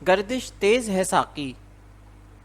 گردش تیز ہے ساقی،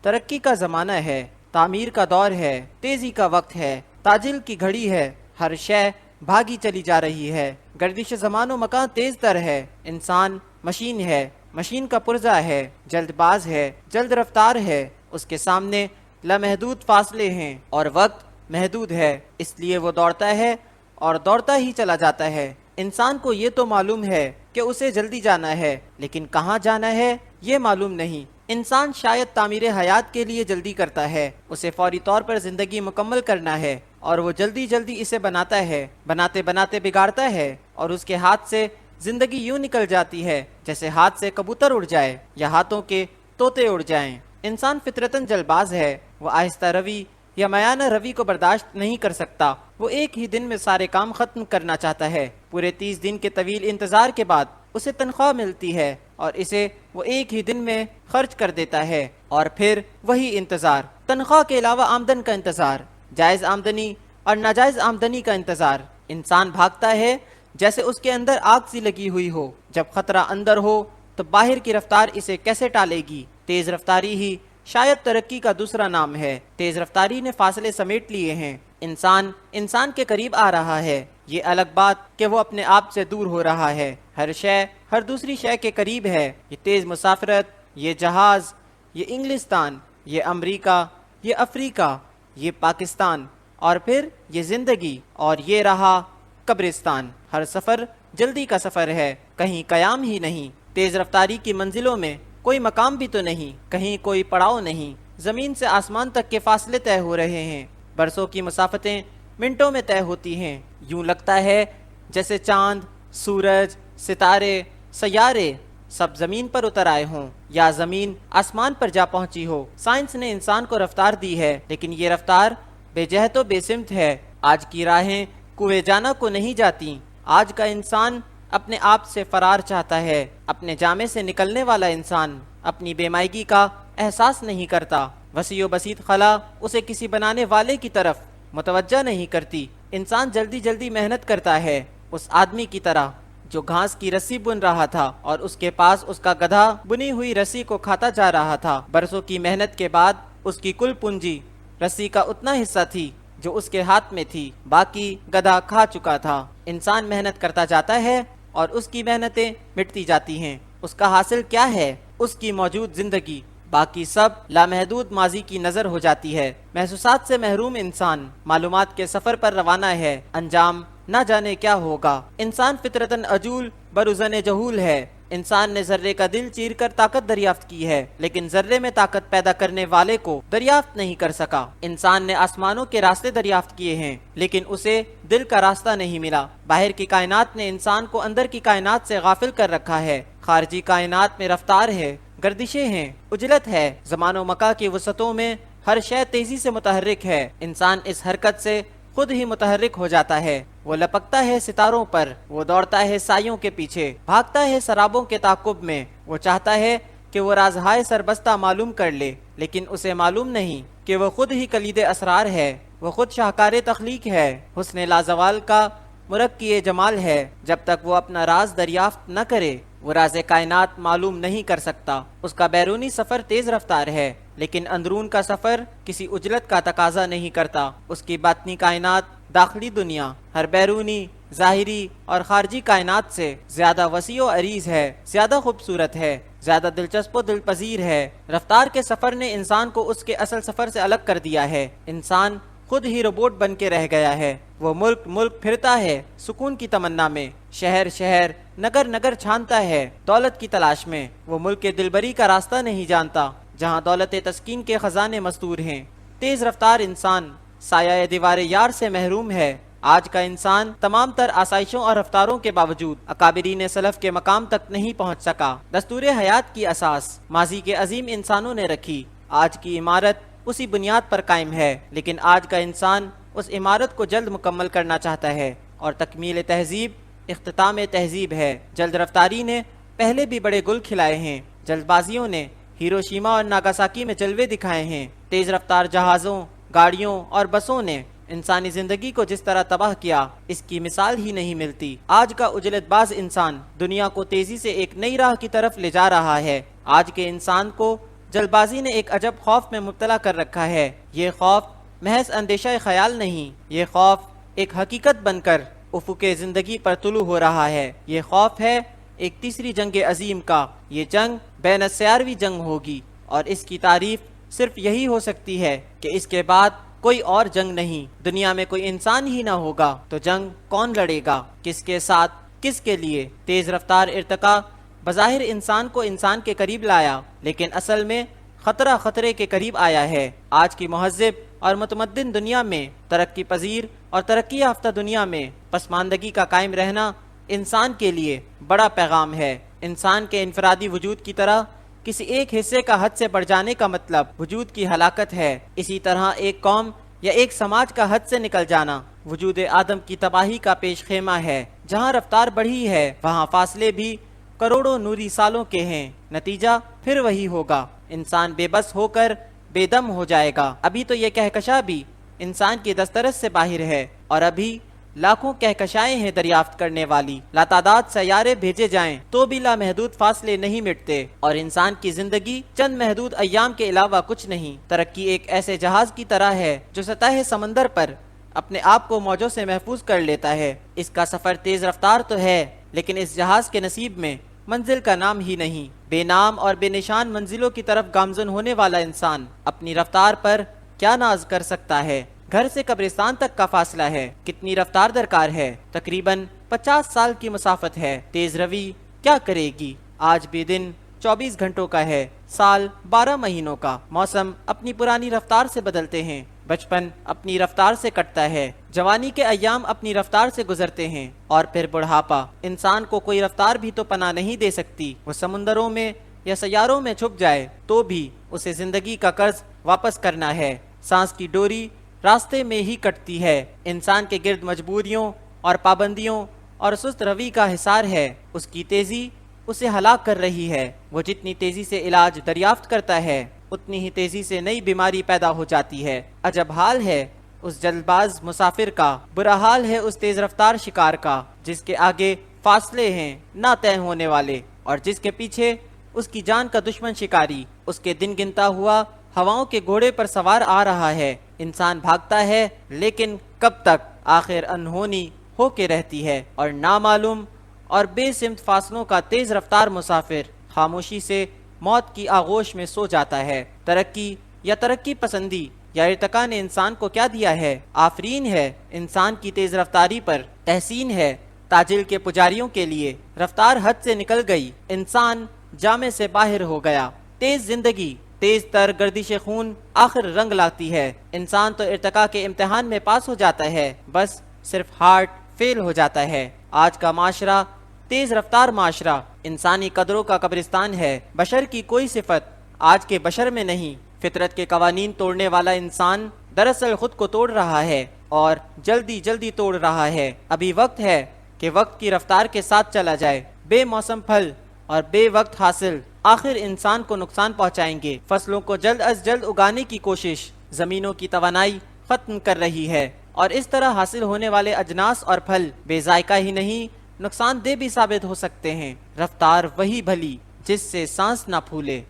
ترقی کا زمانہ ہے، تعمیر کا دور ہے، تیزی کا وقت ہے، تاجل کی گھڑی ہے، ہر شے بھاگی چلی جا رہی ہے۔ گردش زمان و مکان تیز تر ہے، انسان مشین ہے، مشین کا پرزہ ہے، جلد باز ہے، جلد رفتار ہے، اس کے سامنے لامحدود فاصلے ہیں اور وقت محدود ہے، اس لیے وہ دوڑتا ہے اور دوڑتا ہی چلا جاتا ہے۔ انسان کو یہ تو معلوم ہے کہ اسے جلدی جانا ہے، لیکن کہاں جانا ہے یہ معلوم نہیں۔ انسان شاید تعمیر حیات کے لیے جلدی کرتا ہے، اسے فوری طور پر زندگی مکمل کرنا ہے اور وہ جلدی جلدی اسے بناتا ہے، بناتے بناتے بگاڑتا ہے اور اس کے ہاتھ سے زندگی یوں نکل جاتی ہے جیسے ہاتھ سے کبوتر اڑ جائے یا ہاتھوں کے طوطے اڑ جائیں۔ انسان فطرتاً جلد باز ہے، وہ آہستہ روی یا میانہ روی کو برداشت نہیں کر سکتا، وہ ایک ہی دن میں سارے کام ختم کرنا چاہتا ہے۔ پورے 30 دن کے طویل انتظار کے بعد اسے تنخواہ ملتی ہے اور اسے وہ ایک ہی دن میں خرچ کر دیتا ہے، اور پھر وہی انتظار، تنخواہ کے علاوہ آمدن کا انتظار، جائز آمدنی اور ناجائز آمدنی کا انتظار۔ انسان بھاگتا ہے جیسے اس کے اندر آگ سی لگی ہوئی ہو، جب خطرہ اندر ہو تو باہر کی رفتار اسے کیسے ٹالے گی؟ تیز رفتاری ہی شاید ترقی کا دوسرا نام ہے۔ تیز رفتاری نے فاصلے سمیٹ لیے ہیں، انسان کے قریب آ رہا ہے، یہ الگ بات کہ وہ اپنے آپ سے دور ہو رہا ہے۔ ہر شے ہر دوسری شے کے قریب ہے، یہ تیز مسافرت، یہ جہاز، یہ انگلستان، یہ امریکہ، یہ افریقہ، یہ پاکستان، اور پھر یہ زندگی، اور یہ رہا قبرستان۔ ہر سفر جلدی کا سفر ہے، کہیں قیام ہی نہیں۔ تیز رفتاری کی منزلوں میں کوئی مقام بھی تو نہیں، کہیں کوئی پڑاؤ نہیں، زمین سے آسمان تک کے فاصلے طے ہو رہے ہیں، برسوں کی مسافتیں منٹوں میں طے ہوتی ہیں۔ یوں لگتا ہے جیسے چاند، سورج، ستارے، سیارے سب زمین پر اتر آئے ہوں یا زمین آسمان پر جا پہنچی ہو۔ سائنس نے انسان کو رفتار دی ہے، لیکن یہ رفتار بے جہت و بے سمت ہے۔ آج کی راہیں کوہ جانا کو نہیں جاتی۔ آج کا انسان اپنے آپ سے فرار چاہتا ہے، اپنے جامے سے نکلنے والا انسان اپنی بے مائگی کا احساس نہیں کرتا۔ وسیع و بسیط خلا اسے کسی بنانے والے کی طرف متوجہ نہیں کرتی۔ انسان جلدی جلدی محنت کرتا ہے، اس آدمی کی طرح جو گھاس کی رسی بن رہا تھا اور اس کے پاس اس کا گدھا بنی ہوئی رسی کو کھاتا جا رہا تھا۔ برسوں کی محنت کے بعد اس کی کل پونجی رسی کا اتنا حصہ تھی جو اس کے ہاتھ میں تھی، باقی گدھا کھا چکا تھا۔ انسان محنت کرتا جاتا ہے اور اس کی محنتیں مٹتی جاتی ہیں۔ اس کا حاصل کیا ہے؟ اس کی موجود زندگی، باقی سب لامحدود ماضی کی نظر ہو جاتی ہے۔ محسوسات سے محروم انسان معلومات کے سفر پر روانہ ہے، انجام نہ جانے کیا ہوگا۔ انسان فطرتاً عجول بروزن جہول ہے۔ انسان نے ذرے کا دل چیر کر طاقت دریافت کی ہے، لیکن ذرے میں طاقت پیدا کرنے والے کو دریافت نہیں کر سکا۔ انسان نے آسمانوں کے راستے دریافت کیے ہیں، لیکن اسے دل کا راستہ نہیں ملا۔ باہر کی کائنات نے انسان کو اندر کی کائنات سے غافل کر رکھا ہے۔ خارجی کائنات میں رفتار ہے، گردشیں ہیں، عجلت ہے، زمان و مکان کی وسعتوں میں ہر شے تیزی سے متحرک ہے۔ انسان اس حرکت سے خود ہی متحرک ہو جاتا ہے۔ وہ لپکتا ہے ستاروں پر، وہ دوڑتا ہے سایوں کے پیچھے، بھاگتا ہے سرابوں کے تعاقب میں۔ وہ چاہتا ہے کہ وہ رازہائے سربستہ معلوم کر لے، لیکن اسے معلوم نہیں کہ وہ خود ہی کلید اسرار ہے، وہ خود شاہکار تخلیق ہے، حسن لازوال کا مرقی جمال ہے۔ جب تک وہ اپنا راز دریافت نہ کرے وہ راز کائنات معلوم نہیں کر سکتا۔ اس کا بیرونی سفر تیز رفتار ہے، لیکن اندرون کا سفر کسی عجلت کا تقاضا نہیں کرتا۔ اس کی باطنی کائنات، داخلی دنیا، ہر بیرونی، ظاہری اور خارجی کائنات سے زیادہ وسیع و عریض ہے، زیادہ خوبصورت ہے، زیادہ دلچسپ و دلپذیر ہے۔ رفتار کے سفر نے انسان کو اس کے اصل سفر سے الگ کر دیا ہے۔ انسان خود ہی روبوٹ بن کے رہ گیا ہے۔ وہ ملک پھرتا ہے سکون کی تمنا میں، شہر شہر، نگر نگر چھانتا ہے دولت کی تلاش میں۔ وہ ملک کے دلبری کا راستہ نہیں جانتا جہاں دولت تسکین کے خزانے مستور ہیں۔ تیز رفتار انسان سایہ دیوار یار سے محروم ہے۔ آج کا انسان تمام تر آسائشوں اور رفتاروں کے باوجود اکابرین سلف کے مقام تک نہیں پہنچ سکا۔ دستور حیات کی اساس ماضی کے عظیم انسانوں نے رکھی۔ آج کی عمارت اسی بنیاد پر قائم ہے، لیکن آج کا انسان اس عمارت کو جلد مکمل کرنا چاہتا ہے، اور تکمیل تہذیب اختتام تہذیب ہے۔ جلد رفتاری نے پہلے بھی بڑے گل کھلائے ہیں، جلد بازیوں نے ہیروشیما اور ناگاساکی میں جلوے دکھائے ہیں۔ تیز رفتار جہازوں، گاڑیوں اور بسوں نے انسانی زندگی کو جس طرح تباہ کیا، اس کی مثال ہی نہیں ملتی۔ آج کا عجلت باز انسان دنیا کو تیزی سے ایک نئی راہ کی طرف لے جا رہا ہے، آج کے انسان کو جلد بازی نے ایک عجب خوف میں مبتلا کر رکھا ہے۔ یہ خوف محض اندیشہ خیال نہیں، یہ خوف ایک حقیقت بن کر افق زندگی پر طلوع ہو رہا ہے۔ یہ خوف ہے ایک تیسری جنگ عظیم کا۔ یہ جنگ بین السیاروی جنگ ہوگی، اور اس کی تعریف صرف یہی ہو سکتی ہے کہ اس کے بعد کوئی اور جنگ نہیں، دنیا میں کوئی انسان ہی نہ ہوگا تو جنگ کون لڑے گا، کس کے ساتھ، کس کے لیے؟ تیز رفتار ارتقا بظاہر انسان کو انسان کے قریب لایا، لیکن اصل میں خطرہ خطرے کے قریب آیا ہے۔ آج کی مہذب اور متمدن دنیا میں، ترقی پذیر اور ترقی یافتہ دنیا میں پسماندگی کا قائم رہنا انسان کے لیے بڑا پیغام ہے۔ انسان کے انفرادی وجود کی طرح کسی ایک حصے کا حد سے بڑھ جانے کا مطلب وجود کی ہلاکت ہے۔ اسی طرح ایک قوم یا ایک سماج کا حد سے نکل جانا وجود آدم کی تباہی کا پیش خیمہ ہے۔ جہاں رفتار بڑھی ہے وہاں فاصلے بھی کروڑوں نوری سالوں کے ہیں، نتیجہ پھر وہی ہوگا، انسان بے بس ہو کر بے دم ہو جائے گا۔ ابھی تو یہ کہکشاں بھی انسان کی دسترس سے باہر ہے، اور ابھی لاکھوں کہکشائیں ہیں دریافت کرنے والی، لاتعداد سیارے بھیجے جائیں تو بھی لامحدود فاصلے نہیں مٹتے، اور انسان کی زندگی چند محدود ایام کے علاوہ کچھ نہیں۔ ترقی ایک ایسے جہاز کی طرح ہے جو سطح سمندر پر اپنے آپ کو موجوں سے محفوظ کر لیتا ہے۔ اس کا سفر تیز رفتار تو ہے، لیکن اس جہاز کے نصیب میں منزل کا نام ہی نہیں۔ بے نام اور بے نشان منزلوں کی طرف گامزن ہونے والا انسان اپنی رفتار پر کیا ناز کر سکتا ہے؟ گھر سے قبرستان تک کا فاصلہ ہے، کتنی رفتار درکار ہے؟ تقریباً 50 سال کی مسافت ہے۔ تیز روی کیا کرے گی؟ آج بھی دن 24 گھنٹوں کا ہے، سال 12 مہینوں کا۔ موسم اپنی پرانی رفتار سے بدلتے ہیں، بچپن اپنی رفتار سے کٹتا ہے، جوانی کے ایام اپنی رفتار سے گزرتے ہیں، اور پھر بڑھاپا۔ انسان کو کوئی رفتار بھی تو پناہ نہیں دے سکتی۔ وہ سمندروں میں یا سیاروں میں چھپ جائے تو بھی اسے زندگی کا قرض واپس کرنا ہے۔ سانس کی ڈوری راستے میں ہی کٹتی ہے۔ انسان کے گرد مجبوریوں اور پابندیوں اور سست روی کا حصار ہے۔ اس کی تیزی اسے ہلاک کر رہی ہے۔ وہ جتنی تیزی سے علاج دریافت کرتا ہے اتنی ہی تیزی سے نئی بیماری پیدا ہو جاتی ہے۔ عجب حال ہے اس جلد باز مسافر کا، برا حال ہے اس تیز رفتار شکار کا، جس کے آگے فاصلے ہیں نہ طے ہونے والے، اور جس کے پیچھے اس کی جان کا دشمن شکاری اس کے دن گنتا ہوا ہواؤں کے گھوڑے پر سوار آ رہا ہے۔ انسان بھاگتا ہے، لیکن کب تک؟ آخر انہونی ہو کے رہتی ہے، اور نامعلوم اور بے سمت فاصلوں کا تیز رفتار مسافر خاموشی سے موت کی آغوش میں سو جاتا ہے۔ ترقی یا ترقی پسندی یا ارتقاء نے انسان کو کیا دیا ہے؟ آفرین ہے انسان کی تیز رفتاری پر، تحسین ہے تاجل کے پجاریوں کے لیے۔ رفتار حد سے نکل گئی، انسان جامے سے باہر ہو گیا۔ تیز زندگی، تیز تر گردش خون آخر رنگ لاتی ہے۔ انسان تو ارتقاء کے امتحان میں پاس ہو جاتا ہے، بس صرف ہارٹ فیل ہو جاتا ہے۔ آج کا معاشرہ تیز رفتار معاشرہ انسانی قدروں کا قبرستان ہے۔ بشر کی کوئی صفت آج کے بشر میں نہیں۔ فطرت کے قوانین توڑنے والا انسان دراصل خود کو توڑ رہا ہے، اور جلدی جلدی توڑ رہا ہے۔ ابھی وقت ہے کہ وقت کی رفتار کے ساتھ چلا جائے۔ بے موسم پھل اور بے وقت حاصل آخر انسان کو نقصان پہنچائیں گے۔ فصلوں کو جلد از جلد اگانے کی کوشش زمینوں کی توانائی ختم کر رہی ہے، اور اس طرح حاصل ہونے والے اجناس اور پھل بے ذائقہ ہی نہیں، نقصان دہ بھی ثابت ہو سکتے ہیں۔ رفتار وہی بھلی جس سے سانس نہ پھولے۔